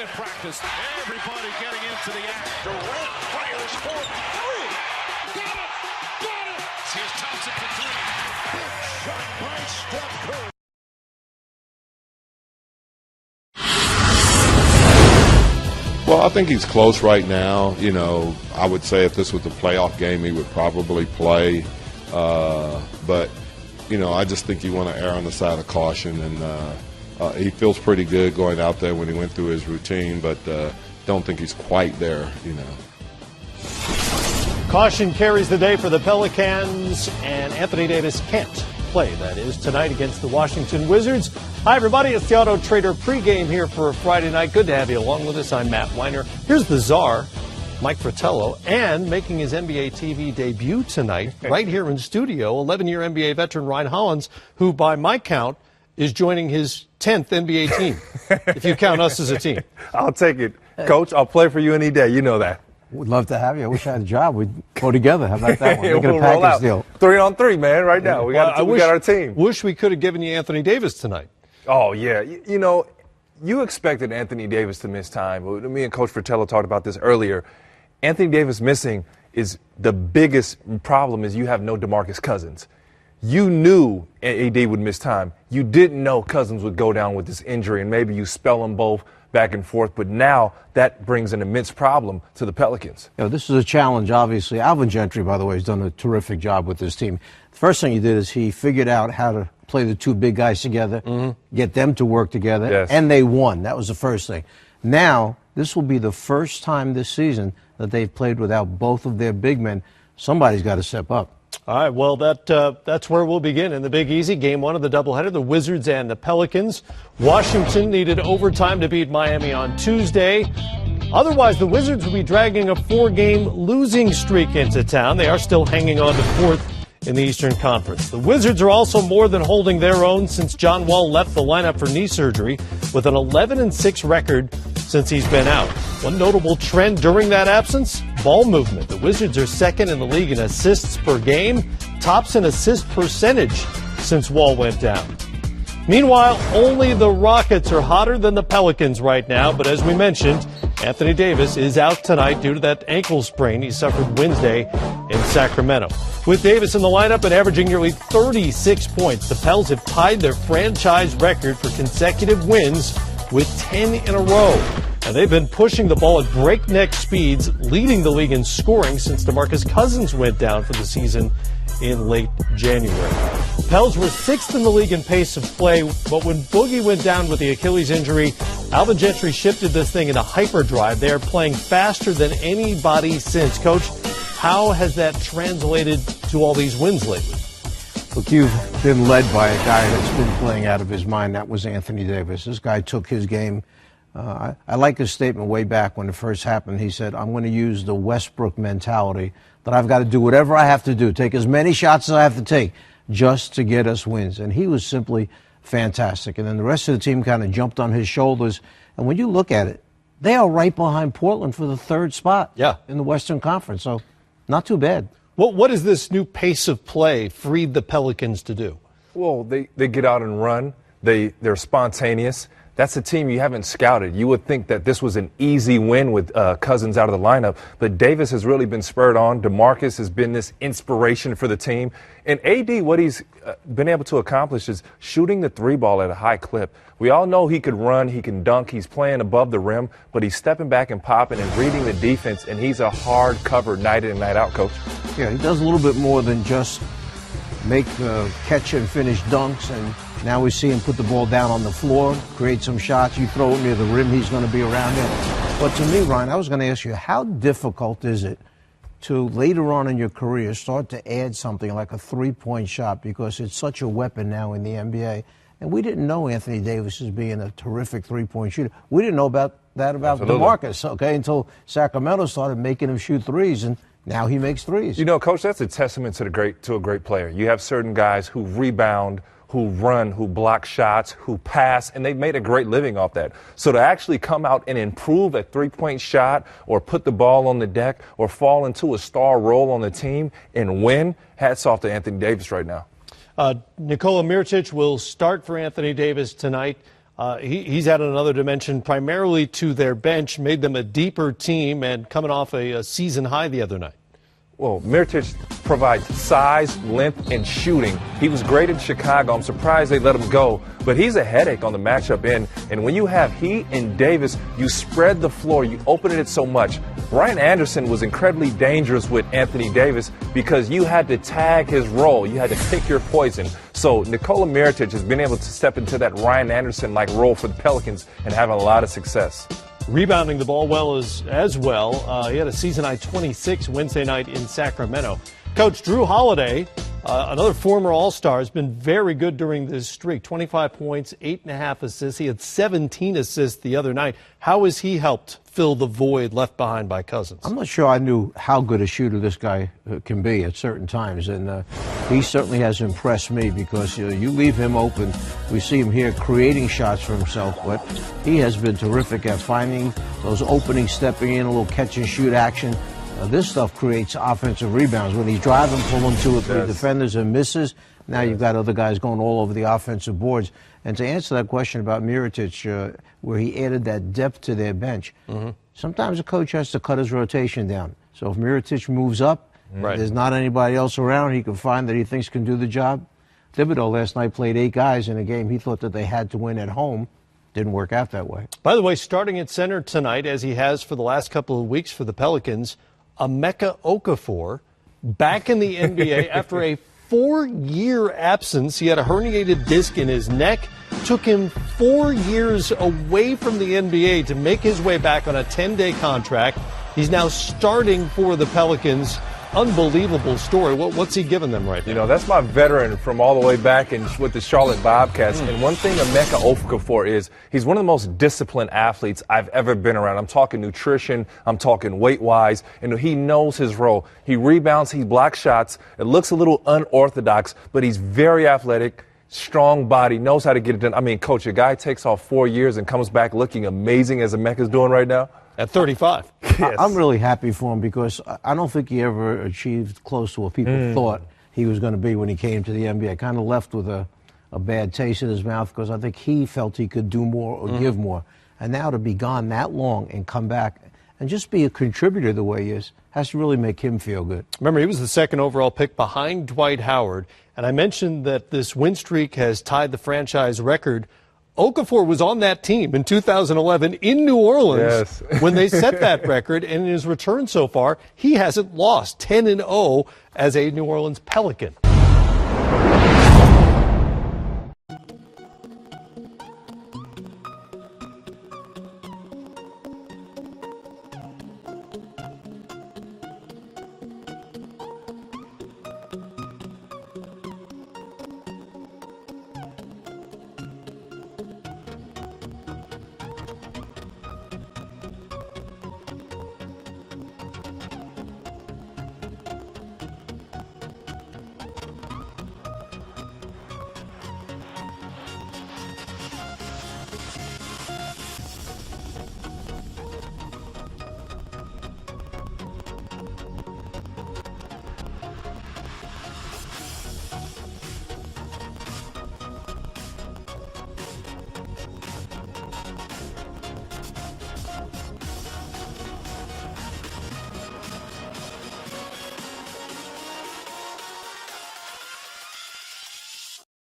in practice. Everybody getting into the act. Durant fires for three. Got it! Got it! Here's Thompson for three. Shot by Steph Curry. Well, I think he's close right now. You know, I would say if this was a playoff game, he would probably play. But, you know, I just think you want to err on the side of caution. And he feels pretty good going out there when he went through his routine, but don't think he's quite there, you know. Caution carries the day for the Pelicans, and Anthony Davis can't play, that is, tonight against the Washington Wizards. Hi, everybody. It's the Auto Trader pregame here for a Friday night. Good to have you along with us. I'm Matt Weiner. Here's the czar, Mike Fratello, and making his NBA TV debut tonight right here in studio, 11-year NBA veteran Ryan Hollins, who, by my count, is joining his 10th NBA team, if you count us as a team. I'll take it. Coach, I'll play for you any day. You know that. We'd love to have you. I wish I had a job. We'd go together. How about that one? Make it We'll a roll package out. deal. 3-on-3, man, right now. We got our team. Wish we could have given you Anthony Davis tonight. Oh, yeah. You know, you expected Anthony Davis to miss time. Me and Coach Fratello talked about this earlier. Anthony Davis missing is the biggest problem is you have no DeMarcus Cousins. You knew AD would miss time. You didn't know Cousins would go down with this injury, and maybe you spell them both back and forth. But now that brings an immense problem to the Pelicans. You know, this is a challenge, obviously. Alvin Gentry, by the way, has done a terrific job with this team. The first thing he did is he figured out how to play the two big guys together, get them to work together, and they won. That was the first thing. Now, this will be the first time this season that they've played without both of their big men. Somebody's got to step up. All right, well, that's where we'll begin in the Big Easy. Game one of the doubleheader, the Wizards and the Pelicans. Washington needed overtime to beat Miami on Tuesday. Otherwise, the Wizards will be dragging a 4-game losing streak into town. They are still hanging on to fourth in the Eastern Conference. The Wizards are also more than holding their own since John Wall left the lineup for knee surgery, with an 11-6 record since he's been out. One notable trend during that absence, ball movement. The Wizards are second in the league in assists per game, tops in assist percentage since Wall went down. Meanwhile, only the Rockets are hotter than the Pelicans right now, but as we mentioned, Anthony Davis is out tonight due to that ankle sprain he suffered Wednesday in Sacramento. With Davis in the lineup and averaging nearly 36 points, the Pels have tied their franchise record for consecutive wins with 10 in a row. And they've been pushing the ball at breakneck speeds, leading the league in scoring since DeMarcus Cousins went down for the season in late January. Pels were sixth in the league in pace of play, but when Boogie went down with the Achilles injury, Alvin Gentry shifted this thing into hyperdrive. They are playing faster than anybody since. Coach, how has that translated to all these wins lately? Look, you've been led by a guy that's been playing out of his mind. That was Anthony Davis. This guy took his game. I like his statement way back when it first happened. He said, I'm going to use the Westbrook mentality that I've got to do whatever I have to do, take as many shots as I have to take just to get us wins. And he was simply fantastic. And then the rest of the team kind of jumped on his shoulders. And when you look at it, they are right behind Portland for the third spot in the Western Conference. So not too bad. What is this new pace of play freed the Pelicans to do? Well, they get out and run. They're spontaneous. That's a team you haven't scouted. You would think that this was an easy win with Cousins out of the lineup, but Davis has really been spurred on. DeMarcus has been this inspiration for the team. And AD, what he's been able to accomplish is shooting the three ball at a high clip. We all know he could run, he can dunk, he's playing above the rim, but he's stepping back and popping and reading the defense, and he's a hard cover night in and night out, Coach. Yeah, he does a little bit more than just make catch and finish dunks, and now we see him put the ball down on the floor, create some shots. You throw it near the rim, he's going to be around it. But to me, Ryan, I was going to ask you, how difficult is it to later on in your career start to add something like a three-point shot, because it's such a weapon now in the NBA? And we didn't know Anthony Davis as being a terrific three-point shooter. We didn't know about DeMarcus, okay, until Sacramento started making him shoot threes, and now he makes threes. You know, Coach, that's a testament to a great player. You have certain guys who rebound, who run, who block shots, who pass, and they've made a great living off that. So to actually come out and improve a three-point shot or put the ball on the deck or fall into a star role on the team and win, hats off to Anthony Davis right now. Nikola Mirotic will start for Anthony Davis tonight. He's added another dimension primarily to their bench, made them a deeper team, and coming off a season high the other night. Well, Mirotic provides size, length, and shooting. He was great in Chicago. I'm surprised they let him go, but he's a headache on the matchup end. And when you have he and Davis, you spread the floor, you open it so much. Brian Anderson was incredibly dangerous with Anthony Davis because you had to tag his role. You had to pick your poison. So Nikola Mirotic has been able to step into that Ryan Anderson-like role for the Pelicans and having a lot of success. Rebounding the ball well as well. He had a season-high 26 Wednesday night in Sacramento. Coach Drew Holiday, another former All-Star, has been very good during this streak. 25 points, 8.5 assists. He had 17 assists the other night. How has he helped fill the void left behind by Cousins? I'm not sure I knew how good a shooter this guy can be at certain times, and he certainly has impressed me because you leave him open. We see him here creating shots for himself, but he has been terrific at finding those openings, stepping in, a little catch-and-shoot action. This stuff creates offensive rebounds. When he's driving, pulling 2 or 3 defenders and misses, now you've got other guys going all over the offensive boards. And to answer that question about Mirotic, where he added that depth to their bench, sometimes a coach has to cut his rotation down. So if Mirotic moves up, there's not anybody else around he can find that he thinks can do the job. Thibodeau last night played 8 guys in a game he thought that they had to win at home. Didn't work out that way. By the way, starting at center tonight, as he has for the last couple of weeks for the Pelicans, Emeka Okafor back in the NBA after a 4-year absence. He had a herniated disc in his neck. Took him 4 years away from the NBA to make his way back on a 10-day contract. He's now starting for the Pelicans. Unbelievable story. What's he giving them right now? You know, that's my veteran from all the way back with the Charlotte Bobcats. And one thing Emeka Okafor is, he's one of the most disciplined athletes I've ever been around. I'm talking nutrition, I'm talking weight-wise, and he knows his role. He rebounds, he blocks shots. It looks a little unorthodox, but he's very athletic, strong body, knows how to get it done. I mean, Coach, a guy takes off 4 years and comes back looking amazing as Emeka's doing right now. At 35. Yes. I'm really happy for him because I don't think he ever achieved close to what people thought he was going to be when he came to the NBA. Kind of left with a bad taste in his mouth because I think he felt he could do more or give more. And now to be gone that long and come back and just be a contributor the way he is has to really make him feel good. Remember, he was the 2nd overall pick behind Dwight Howard. And I mentioned that this win streak has tied the franchise record. Okafor was on that team in 2011 in New Orleans when they set that record, and in his return so far, he hasn't lost 10-0 as a New Orleans Pelican.